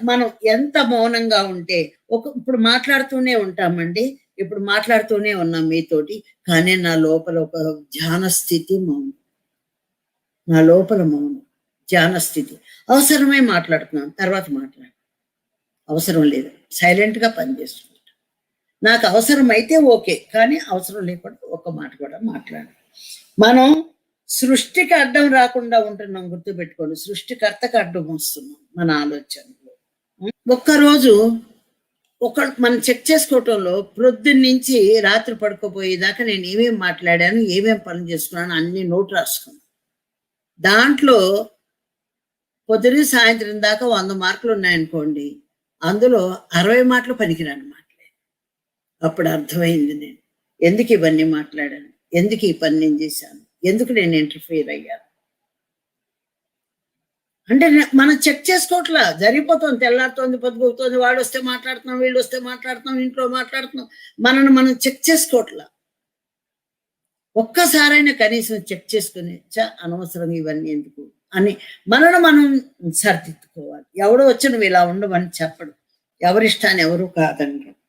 మనం ఎంత మౌనంగా ఉంటే ఇప్పుడు మాట్లాడుతూనే ఉంటామండి. ఇప్పుడు మాట్లాడుతూనే ఉన్నాం మీతోటి. కానీ నా లోపల ఒక ధ్యాన స్థితి మౌనం. నా లోపల మౌనం, ధ్యాన స్థితి. అవసరమై మాట్లాడుతున్నాను, తర్వాత మాట్లాడు. అవసరం లేదు, సైలెంట్‌గా పనిచేసుకుంటా. నాకు అవసరమైతే ఓకే, కానీ అవసరం లేకుండా ఒక్క మాట కూడా మాట్లాడను. మనం సృష్టికి అడ్డం రాకుండా ఉంటున్నాం, గుర్తుపెట్టుకోండి. సృష్టికర్తకు అడ్డం వస్తున్నాం మన ఆలోచనలో. ఒక్కరోజు మనం చెక్ చేసుకోవటంలో ప్రొద్దున్నుంచి రాత్రి పడుకోపోయేదాకా నేను ఏమేమి మాట్లాడాను, ఏమేమి పనులు చేసుకున్నాను అన్ని నోట్ రాసుకున్నాను. దాంట్లో పొద్దున సాయంత్రం దాకా 100 మార్కులు ఉన్నాయనుకోండి, అందులో 60 మాటలు పనికిరాని మాటలే. అప్పుడు అర్థమైంది నేను ఎందుకు ఇవన్నీ మాట్లాడాను, ఎందుకు ఈ పని నేను చేశాను, ఎందుకు నేను ఇంటర్ఫియర్ అయ్యాను అంటే మనం చెక్ చేసుకోవట్లా. జరిగిపోతుంది, తెల్లారుతోంది, పొద్దుగవుతోంది, వాడు వస్తే మాట్లాడుతున్నాం, వీళ్ళు వస్తే మాట్లాడుతున్నాం, ఇంట్లో మాట్లాడుతున్నాం. మనల్ని మనం చెక్ చేసుకోవట్లా. ఒక్కసారైనా కనీసం చెక్ చేసుకుని అనవసరం ఇవన్నీ ఎందుకు అని మనను మనం సరిదిద్దుకోవాలి. ఎవడో వచ్చి నువ్వు ఇలా ఉండవని చెప్పడు, ఎవరిష్టాన్ని ఎవరు కాదంటారు.